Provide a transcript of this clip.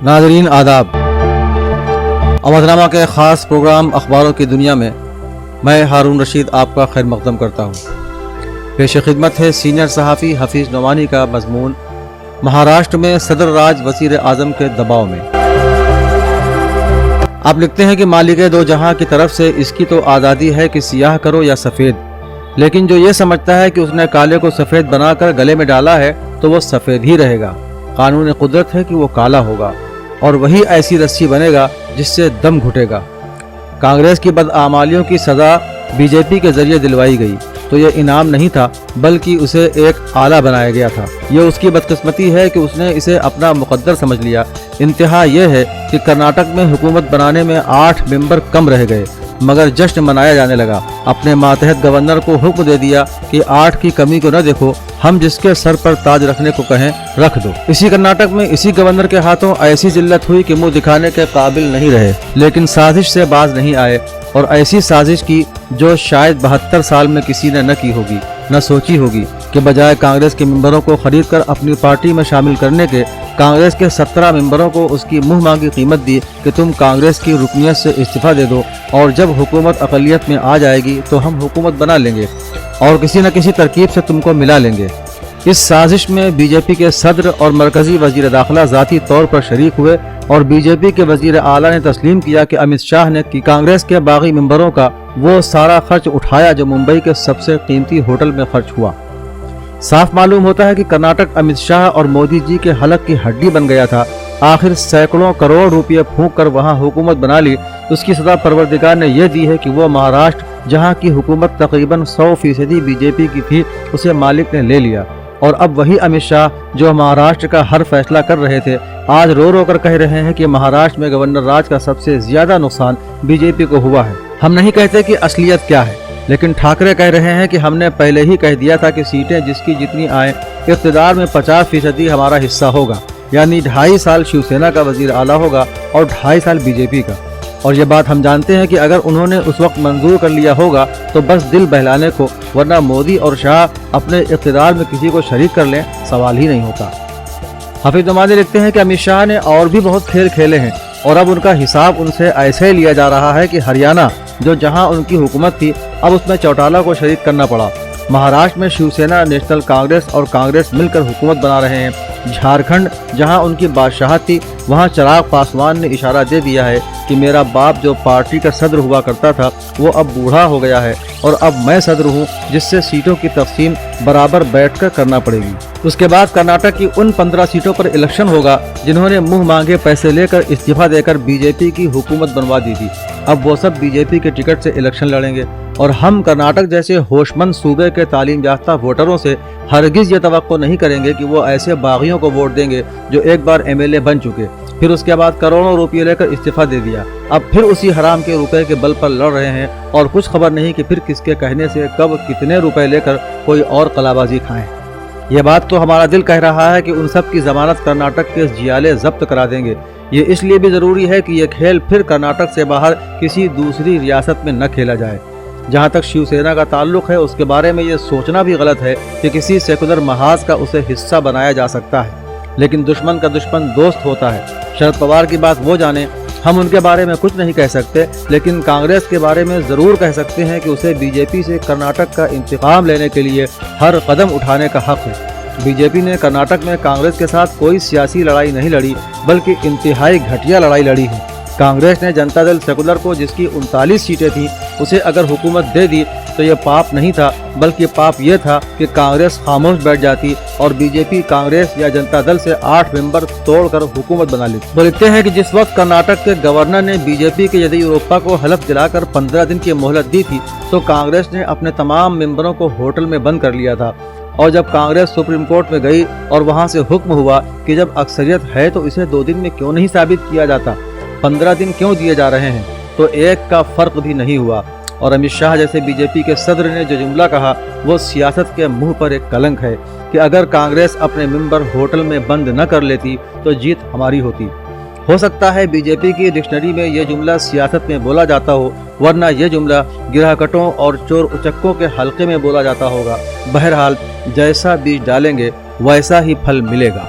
नाज़रीन आदाब। अवधनामा के ख़ास प्रोग्राम अखबारों की दुनिया में मैं हारून रशीद आपका खैर मक़दम करता हूँ। पेश खिदमत है सीनियर सहाफ़ी हफीज़ नोमानी का मज़मून, महाराष्ट्र में सदर राज वज़ीर आज़म के दबाव में। आप लिखते हैं कि मालिक दो जहां की तरफ से इसकी तो आज़ादी है कि सियाह करो या सफ़ेद, लेकिन जो ये समझता है कि उसने काले को सफ़ेद बनाकर गले में डाला है तो वो सफ़ेद ही रहेगा। कानून कुदरत है कि वो काला होगा और वही ऐसी रस्सी बनेगा जिससे दम घुटेगा। कांग्रेस की बदआमालियों की सज़ा बीजेपी के ज़रिए दिलवाई गई तो ये इनाम नहीं था बल्कि उसे एक आला बनाया गया था। ये उसकी बदकिस्मती है कि उसने इसे अपना मुकद्दर समझ लिया। इंतहा यह है कि कर्नाटक में हुकूमत बनाने में 8 मेंबर कम रह गए, मगर जश्न मनाया जाने लगा। अपने मातहत गवर्नर को हुक्म दे दिया कि 8 की कमी को न देखो, हम जिसके सर पर ताज रखने को कहें रख दो। इसी कर्नाटक में इसी गवर्नर के हाथों ऐसी जिल्लत हुई कि मुंह दिखाने के काबिल नहीं रहे, लेकिन साजिश से बाज नहीं आए और ऐसी साजिश की जो शायद 72 साल में किसी ने न की होगी, न सोची होगी कि बजाय कांग्रेस के मेंबरों को खरीद कर अपनी पार्टी में शामिल करने के, कांग्रेस के 17 मेंबरों को उसकी मुंह मांगी कीमत दी कि तुम कांग्रेस की रुकनियत से इस्तीफा दे दो और जब हुकूमत अक़लियत में आ जाएगी तो हम हुकूमत बना लेंगे और किसी न किसी तरकीब से तुमको मिला लेंगे। इस साजिश में बीजेपी के सदर और मरकजी वजीर दाखिला ज़ाती तौर पर शरीक हुए और बीजेपी के वजीर आला ने तस्लीम किया कि अमित शाह ने कि कांग्रेस के बागी मेंबरों का वो सारा खर्च उठाया जो मुंबई के सबसे कीमती होटल में खर्च हुआ। साफ मालूम होता है कि कर्नाटक अमित शाह और मोदी जी के हलक की हड्डी बन गया था। आखिर सैकड़ों करोड़ रुपये फूंक कर वहां हुकूमत बना ली। उसकी सजा परवरदिगार ने यह दी है कि वो महाराष्ट्र, जहां की हुकूमत तकरीबन 100% बीजेपी की थी, उसे मालिक ने ले लिया। और अब वही अमित शाह जो महाराष्ट्र का हर फैसला कर रहे थे, आज रो रो कर कह रहे हैं कि महाराष्ट्र में गवर्नर राज का सबसे ज्यादा नुकसान बीजेपी को हुआ है। हम नहीं कहते कि असलियत क्या है, लेकिन ठाकरे कह रहे हैं कि हमने पहले ही कह दिया था कि सीटें जिसकी जितनी आए, इक़्तिदार में 50% हमारा हिस्सा होगा, यानी 2.5 साल शिवसेना का वजीर आला होगा और 2.5 साल बीजेपी का। और ये बात हम जानते हैं कि अगर उन्होंने उस वक्त मंजूर कर लिया होगा तो बस दिल बहलाने को, वरना मोदी और शाह अपने इक़्तिदार में किसी को शरीक कर लें, सवाल ही नहीं होता। हफीज़ नोमानी लिखते हैं कि अमित शाह ने और भी बहुत खेल खेले हैं और अब उनका हिसाब उनसे ऐसे लिया जा रहा है कि हरियाणा, जो जहां उनकी हुकूमत थी, अब उसमें चौटाला को शरीक करना पड़ा। महाराष्ट्र में शिवसेना, नेशनल कांग्रेस और कांग्रेस मिलकर हुकूमत बना रहे हैं। झारखंड, जहां उनकी बादशाहत थी, वहां चिराग पासवान ने इशारा दे दिया है कि मेरा बाप जो पार्टी का सदर हुआ करता था वो अब बूढ़ा हो गया है और अब मैं सदर हूं, जिससे सीटों की तकसीम बराबर बैठकर करना पड़ेगी। उसके बाद कर्नाटक की उन 15 सीटों पर इलेक्शन होगा जिन्होंने मुंह मांगे पैसे लेकर इस्तीफा देकर बीजेपी की हुकूमत बनवा दी थी। अब वो सब बीजेपी के टिकट से इलेक्शन लड़ेंगे और हम कर्नाटक जैसे होशमंद सूबे के तालीम याफ्ता वोटरों से हरगिज ये तवक्को नहीं करेंगे कि वो ऐसे बागियों को वोट देंगे जो एक बार एमएलए बन चुके, फिर उसके बाद करोड़ों रुपये लेकर इस्तीफा दे दिया, अब फिर उसी हराम के रुपए के बल पर लड़ रहे हैं और कुछ खबर नहीं कि फिर किसके कहने से कब कितने रुपए लेकर कोई और कलाबाजी खाएं। ये बात तो हमारा दिल कह रहा है कि उन सब की जमानत कर्नाटक के जियाले जब्त करा देंगे। ये इसलिए भी ज़रूरी है कि ये खेल फिर कर्नाटक से बाहर किसी दूसरी रियासत में न खेला जाए। जहाँ तक शिवसेना का ताल्लुक है, उसके बारे में ये सोचना भी गलत है कि किसी सेकुलर महाज का उसे हिस्सा बनाया जा सकता है, लेकिन दुश्मन का दुश्मन दोस्त होता है। शरद पवार की बात वो जाने, हम उनके बारे में कुछ नहीं कह सकते, लेकिन कांग्रेस के बारे में ज़रूर कह सकते हैं कि उसे बीजेपी से कर्नाटक का इंतकाम लेने के लिए हर कदम उठाने का हक है। बीजेपी ने कर्नाटक में कांग्रेस के साथ कोई सियासी लड़ाई नहीं लड़ी, बल्कि इंतहाई घटिया लड़ाई लड़ी है। कांग्रेस ने जनता दल सेकुलर को, जिसकी 39 सीटें थीं, उसे अगर हुकूमत दे दी तो ये पाप नहीं था, बल्कि पाप ये था कि कांग्रेस खामोश बैठ जाती और बीजेपी कांग्रेस या जनता दल से 8 मेंबर तोड़कर हुकूमत बना लेती। वो लिखते हैं कि जिस वक्त कर्नाटक के गवर्नर ने बीजेपी के येदियुरप्पा को हलफ दिलाकर 15 दिन की मोहलत दी थी, तो कांग्रेस ने अपने तमाम मेंबरों को होटल में बंद कर लिया था। और जब कांग्रेस सुप्रीम कोर्ट में गई और वहां से हुक्म हुआ कि जब अक्सरियत है तो इसे 2 दिन में क्यों नहीं साबित किया जाता, 15 दिन क्यों दिए जा रहे हैं, तो एक का फर्क भी नहीं हुआ। और अमित शाह जैसे बीजेपी के सदर ने जो जुमला कहा वो सियासत के मुंह पर एक कलंक है कि अगर कांग्रेस अपने मेंबर होटल में बंद न कर लेती तो जीत हमारी होती। हो सकता है बीजेपी की डिक्शनरी में ये जुमला सियासत में बोला जाता हो, वरना ये जुमला गिरहकटों और चोर उचक्कों के हलके में बोला जाता होगा। बहरहाल जैसा बीज डालेंगे वैसा ही फल मिलेगा।